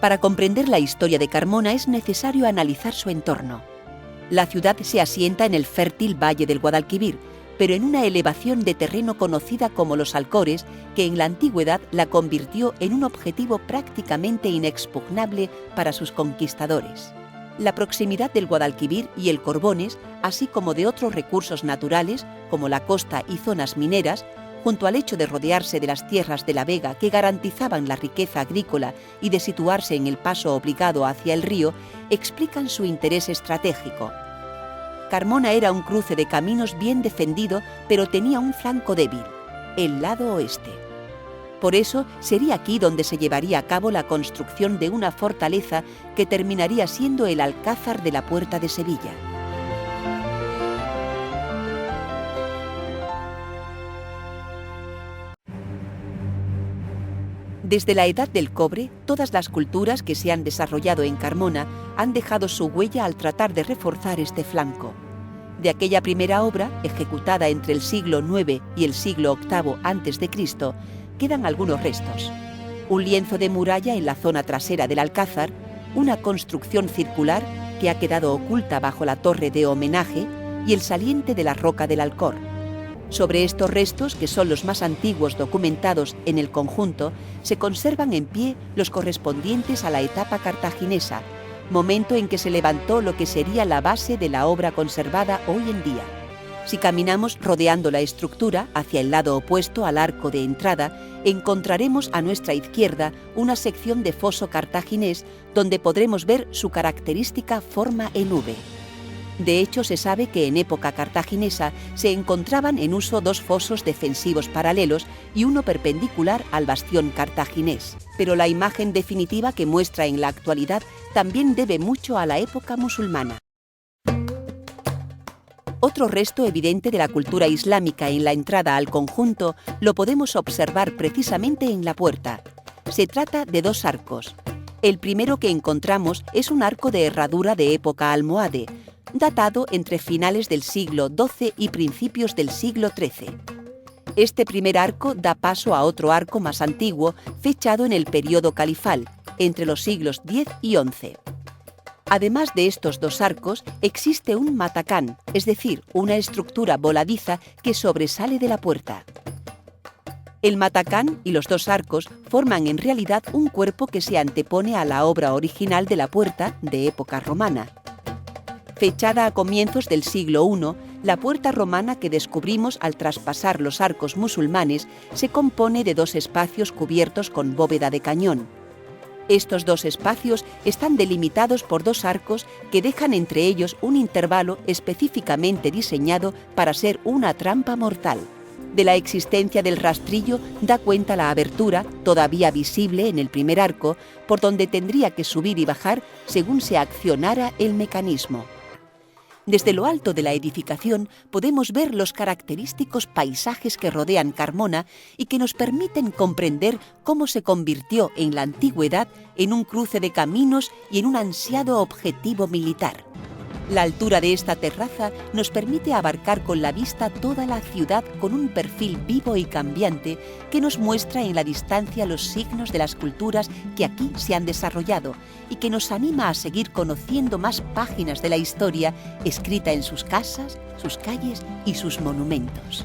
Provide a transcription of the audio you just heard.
Para comprender la historia de Carmona es necesario analizar su entorno. La ciudad se asienta en el fértil valle del Guadalquivir, pero en una elevación de terreno conocida como los Alcores, que en la antigüedad la convirtió en un objetivo prácticamente inexpugnable para sus conquistadores. La proximidad del Guadalquivir y el Corbones, así como de otros recursos naturales, como la costa y zonas mineras, junto al hecho de rodearse de las tierras de la Vega que garantizaban la riqueza agrícola y de situarse en el paso obligado hacia el río, explican su interés estratégico. Carmona era un cruce de caminos bien defendido, pero tenía un flanco débil, el lado oeste. Por eso sería aquí donde se llevaría a cabo la construcción de una fortaleza que terminaría siendo el Alcázar de la Puerta de Sevilla. Desde la Edad del Cobre, todas las culturas que se han desarrollado en Carmona han dejado su huella al tratar de reforzar este flanco. De aquella primera obra, ejecutada entre el siglo IX y el siglo VIII a.C., quedan algunos restos. Un lienzo de muralla en la zona trasera del Alcázar, una construcción circular que ha quedado oculta bajo la torre de homenaje y el saliente de la Roca del Alcor. Sobre estos restos, que son los más antiguos documentados en el conjunto, se conservan en pie los correspondientes a la etapa cartaginesa, momento en que se levantó lo que sería la base de la obra conservada hoy en día. Si caminamos rodeando la estructura hacia el lado opuesto al arco de entrada, encontraremos a nuestra izquierda una sección de foso cartaginés donde podremos ver su característica forma en V. De hecho, se sabe que en época cartaginesa se encontraban en uso dos fosos defensivos paralelos y uno perpendicular al bastión cartaginés. Pero la imagen definitiva que muestra en la actualidad también debe mucho a la época musulmana. Otro resto evidente de la cultura islámica en la entrada al conjunto lo podemos observar precisamente en la puerta. Se trata de dos arcos. El primero que encontramos es un arco de herradura de época almohade, datado entre finales del siglo XII y principios del siglo XIII. Este primer arco da paso a otro arco más antiguo, fechado en el período califal, entre los siglos X y XI. Además de estos dos arcos, existe un matacán, es decir, una estructura voladiza que sobresale de la puerta. El matacán y los dos arcos forman en realidad un cuerpo que se antepone a la obra original de la puerta de época romana. Fechada a comienzos del siglo I, la puerta romana que descubrimos al traspasar los arcos musulmanes se compone de dos espacios cubiertos con bóveda de cañón. Estos dos espacios están delimitados por dos arcos que dejan entre ellos un intervalo específicamente diseñado para ser una trampa mortal. De la existencia del rastrillo da cuenta la abertura, todavía visible en el primer arco, por donde tendría que subir y bajar según se accionara el mecanismo. Desde lo alto de la edificación podemos ver los característicos paisajes que rodean Carmona y que nos permiten comprender cómo se convirtió en la antigüedad en un cruce de caminos y en un ansiado objetivo militar. La altura de esta terraza nos permite abarcar con la vista toda la ciudad con un perfil vivo y cambiante que nos muestra en la distancia los signos de las culturas que aquí se han desarrollado y que nos anima a seguir conociendo más páginas de la historia escrita en sus casas, sus calles y sus monumentos.